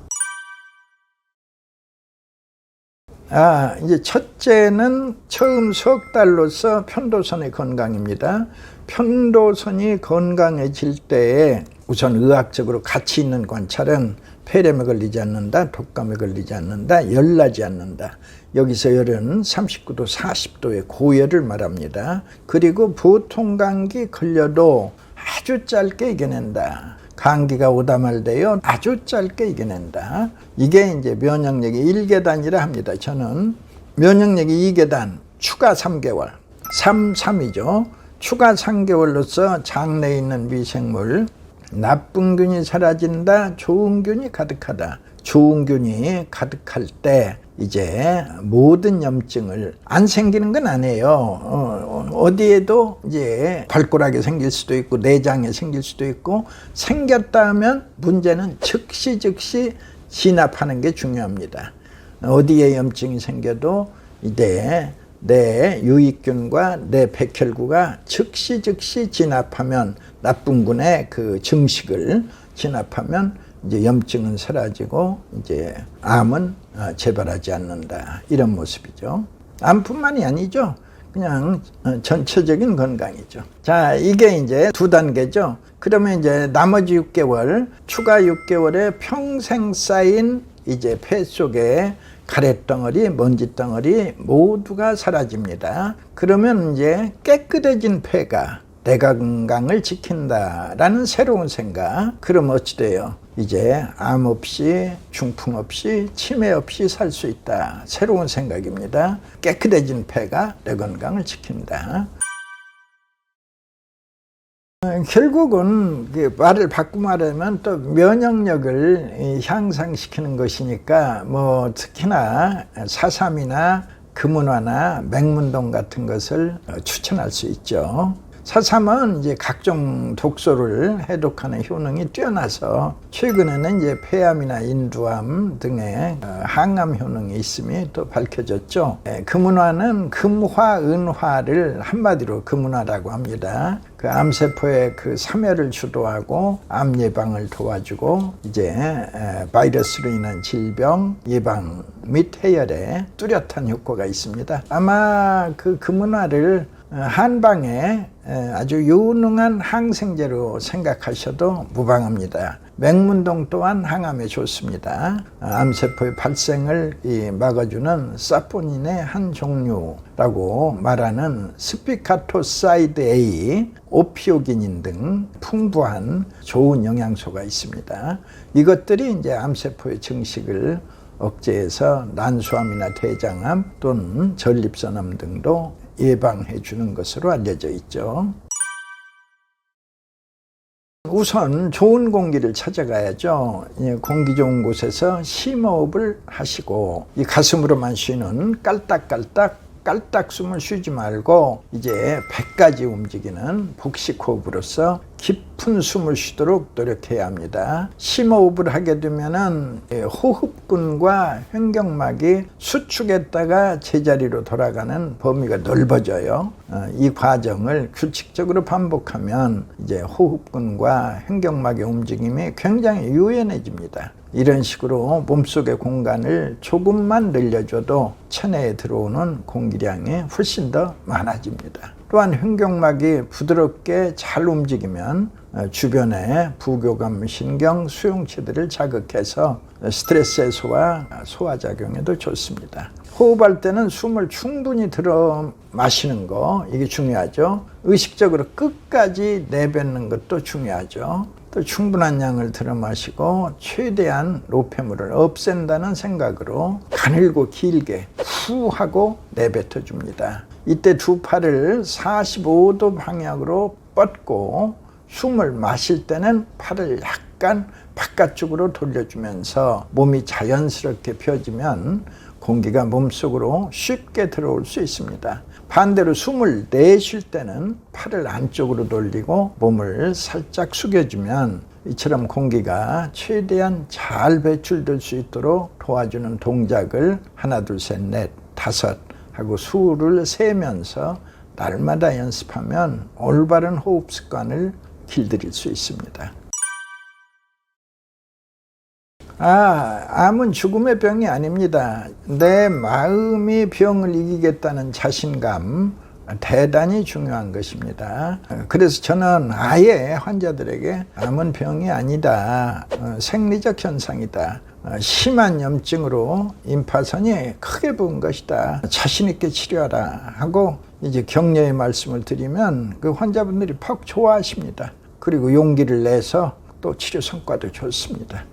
이제 첫째는 처음 석 달로서 편도선의 건강입니다. 편도선이 건강해질 때에 우선 의학적으로 가치 있는 관찰은 폐렴에 걸리지 않는다, 독감에 걸리지 않는다, 열나지 않는다. 여기서 열은 39도, 40도의 고열을 말합니다. 그리고 보통 감기 걸려도 아주 짧게 이겨낸다. 감기가 오다 말되어 아주 짧게 이겨낸다. 이게 이제 면역력이 1계단이라 합니다. 저는 면역력이 2계단, 추가 3개월, 3이죠. 추가 3개월로서 장내에 있는 미생물, 나쁜 균이 사라진다, 좋은 균이 가득하다. 좋은 균이 가득할 때 이제 모든 염증을, 안 생기는 건 아니에요. 어디에도 이제 발꼬락에 생길 수도 있고 내장에 생길 수도 있고, 생겼다 하면 문제는 즉시 진압하는 게 중요합니다. 어디에 염증이 생겨도 이제 내 유익균과 내 백혈구가 즉시 진압하면, 나쁜 군의 그 증식을 진압하면 이제 염증은 사라지고 이제 암은 재발하지 않는다. 이런 모습이죠. 암뿐만이 아니죠. 그냥 전체적인 건강이죠. 자, 이게 이제 2단계죠. 그러면 이제 나머지 6개월, 추가 6개월에 평생 쌓인 이제 폐 속에 가래덩어리, 먼지덩어리 모두가 사라집니다. 그러면 이제 깨끗해진 폐가 내 건강을 지킨다라는 새로운 생각. 그럼 어찌 돼요? 이제 암 없이, 중풍 없이, 치매 없이 살 수 있다. 새로운 생각입니다. 깨끗해진 폐가 내 건강을 지킨다. 결국은 말을 바꾸고 말하면 또 면역력을 향상시키는 것이니까 뭐 특히나 사삼이나 금은화나 맹문동 같은 것을 추천할 수 있죠. 사삼은 이제 각종 독소를 해독하는 효능이 뛰어나서 최근에는 이제 폐암이나 인두암 등의 항암 효능이 있음이 또 밝혀졌죠. 금은화는 금화은화를 한마디로 금은화라고 합니다. 그 암세포의 그 사멸을 주도하고 암 예방을 도와주고 이제 바이러스로 인한 질병 예방 및 해열에 뚜렷한 효과가 있습니다. 아마 그 금은화를 한방에 아주 유능한 항생제로 생각하셔도 무방합니다. 맹문동 또한 항암에 좋습니다. 암세포의 발생을 막아주는 사포닌의 한 종류라고 말하는 스피카토사이드 A, 오피오기닌 등 풍부한 좋은 영양소가 있습니다. 이것들이 이제 암세포의 증식을 억제해서 난소암이나 대장암 또는 전립선암 등도 예방해 주는 것으로 알려져 있죠. 우선 좋은 공기를 찾아가야죠. 공기 좋은 곳에서 심호흡을 하시고 이 가슴으로만 쉬는 깔딱 숨을 쉬지 말고 이제 배까지 움직이는 복식호흡으로서 깊은 숨을 쉬도록 노력해야 합니다. 심호흡을 하게 되면은 호흡근과 횡격막이 수축했다가 제자리로 돌아가는 범위가 넓어져요. 이 과정을 규칙적으로 반복하면 이제 호흡근과 횡격막의 움직임이 굉장히 유연해집니다. 이런 식으로 몸속의 공간을 조금만 늘려줘도 체내에 들어오는 공기량이 훨씬 더 많아집니다. 또한 횡격막이 부드럽게 잘 움직이면 주변의 부교감 신경 수용체들을 자극해서 스트레스 해소와 소화작용에도 좋습니다. 호흡할 때는 숨을 충분히 들어 마시는 거, 이게 중요하죠. 의식적으로 끝까지 내뱉는 것도 중요하죠. 또 충분한 양을 들어 마시고 최대한 노폐물을 없앤다는 생각으로 가늘고 길게 후 하고 내뱉어 줍니다. 이때 두 팔을 45도 방향으로 뻗고 숨을 마실 때는 팔을 약간 바깥쪽으로 돌려주면서 몸이 자연스럽게 펴지면 공기가 몸속으로 쉽게 들어올 수 있습니다. 반대로 숨을 내쉴 때는 팔을 안쪽으로 돌리고 몸을 살짝 숙여주면 이처럼 공기가 최대한 잘 배출될 수 있도록 도와주는 동작을 하나, 둘, 셋, 넷, 다섯 하고 수를 세면서 날마다 연습하면 올바른 호흡 습관을 길들일 수 있습니다. 암은 죽음의 병이 아닙니다. 내 마음이 병을 이기겠다는 자신감, 대단히 중요한 것입니다. 그래서 저는 아예 환자들에게 암은 병이 아니다, 생리적 현상이다, 심한 염증으로 임파선이 크게 부은 것이다, 자신 있게 치료하라 하고 이제 격려의 말씀을 드리면 그 환자분들이 퍽 좋아하십니다. 그리고 용기를 내서 또 치료 성과도 좋습니다.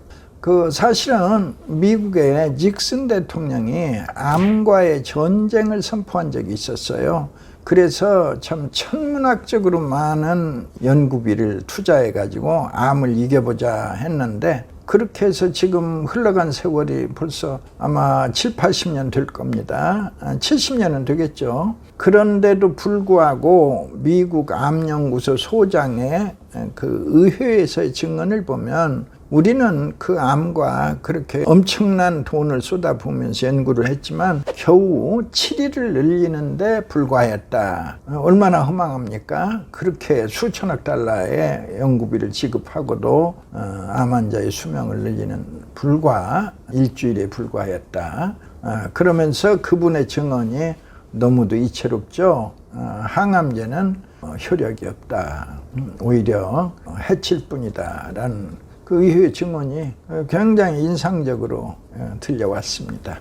사실은 미국의 닉슨 대통령이 암과의 전쟁을 선포한 적이 있었어요. 그래서 참 천문학적으로 많은 연구비를 투자해가지고 암을 이겨보자 했는데, 그렇게 해서 지금 흘러간 세월이 벌써 아마 7, 80년 될 겁니다. 70년은 되겠죠. 그런데도 불구하고 미국 암연구소 소장의 그 의회에서의 증언을 보면 우리는 그 암과 그렇게 엄청난 돈을 쏟아부으면서 연구를 했지만 겨우 7일을 늘리는데 불과했다. 얼마나 허망합니까? 그렇게 수천억 달러의 연구비를 지급하고도 암 환자의 수명을 늘리는 불과 일주일에 불과했다. 그러면서 그분의 증언이 너무도 이채롭죠. 항암제는 효력이 없다. 오히려 해칠 뿐이다. 라는 그 의외의 증언이 굉장히 인상적으로 들려왔습니다.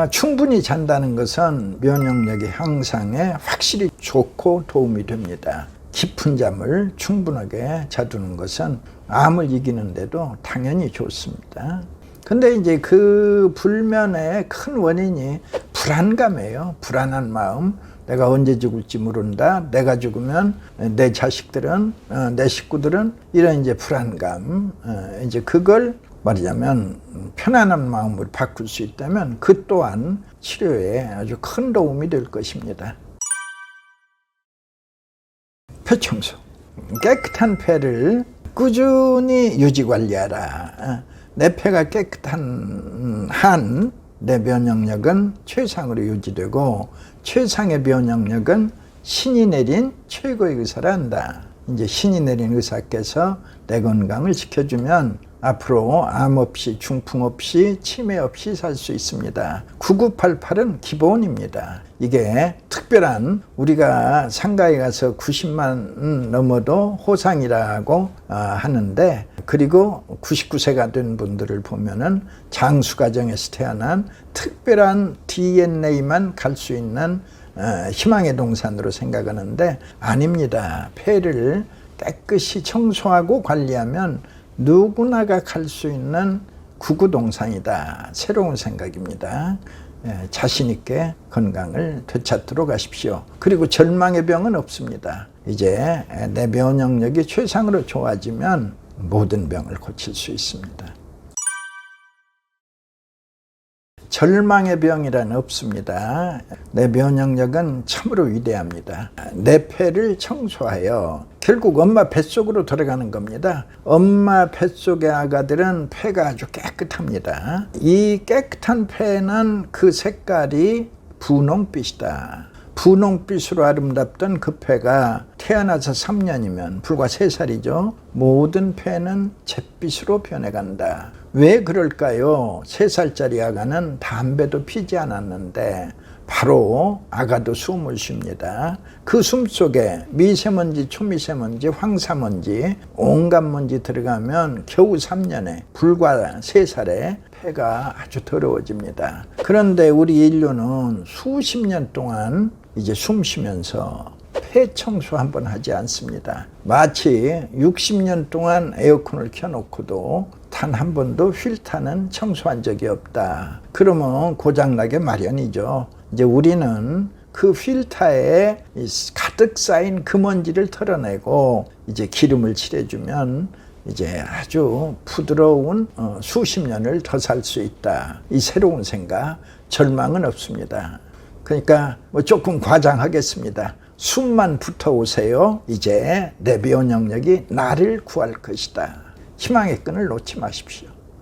충분히 잔다는 것은 면역력의 향상에 확실히 좋고 도움이 됩니다. 깊은 잠을 충분하게 자두는 것은 암을 이기는데도 당연히 좋습니다. 근데 이제 그 불면의 큰 원인이 불안감이에요. 불안한 마음. 내가 언제 죽을지 모른다. 내가 죽으면 내 자식들은, 내 식구들은 이런 이제 불안감. 이제 그걸 말하자면 편안한 마음으로 바꿀 수 있다면 그 또한 치료에 아주 큰 도움이 될 것입니다. 폐 청소. 깨끗한 폐를 꾸준히 유지 관리하라. 내 폐가 깨끗한 한 내 면역력은 최상으로 유지되고 최상의 면역력은 신이 내린 최고의 의사라 한다. 이제 신이 내린 의사께서 내 건강을 지켜주면 앞으로 암 없이 중풍 없이 치매 없이 살 수 있습니다. 9988은 기본입니다. 이게 특별한 우리가 상가에 가서 90만 넘어도 호상이라고 하는데 그리고 99세가 된 분들을 보면은 장수 가정에서 태어난 특별한 DNA만 갈 수 있는 희망의 동산으로 생각하는데 아닙니다. 폐를 깨끗이 청소하고 관리하면 누구나가 갈 수 있는 구구동산이다. 새로운 생각입니다. 자신 있게 건강을 되찾도록 하십시오. 그리고 절망의 병은 없습니다. 이제 내 면역력이 최상으로 좋아지면 모든 병을 고칠 수 있습니다. 절망의 병이란 없습니다. 내 면역력은 참으로 위대합니다. 내 폐를 청소하여 결국 엄마 뱃속으로 들어가는 겁니다. 엄마 뱃속의 아가들은 폐가 아주 깨끗합니다. 이 깨끗한 폐는 그 색깔이 분홍빛이다. 분홍빛으로 아름답던 그 폐가 태어나서 3년이면 불과 3살이죠. 모든 폐는 잿빛으로 변해간다. 왜 그럴까요? 3살짜리 아가는 담배도 피지 않았는데 바로 아가도 숨을 쉽니다. 그 숨 속에 미세먼지, 초미세먼지, 황사먼지, 온갖 먼지 들어가면 겨우 3년에 불과 3살에 폐가 아주 더러워집니다. 그런데 우리 인류는 수십 년 동안 이제 숨 쉬면서 폐 청소 한번 하지 않습니다. 마치 60년 동안 에어컨을 켜놓고도 단 한 번도 필터는 청소한 적이 없다. 그러면 고장나게 마련이죠. 이제 우리는 그 필터에 가득 쌓인 그 먼지를 털어내고 이제 기름을 칠해주면 이제 아주 부드러운 수십 년을 더 살 수 있다. 이 새로운 생각, 절망은 없습니다. 그러니까 뭐 조금 과장하겠습니다. 숨만 붙어오세요. 이제 내 면역력이 나를 구할 것이다. 희망의 끈을 놓지 마십시오.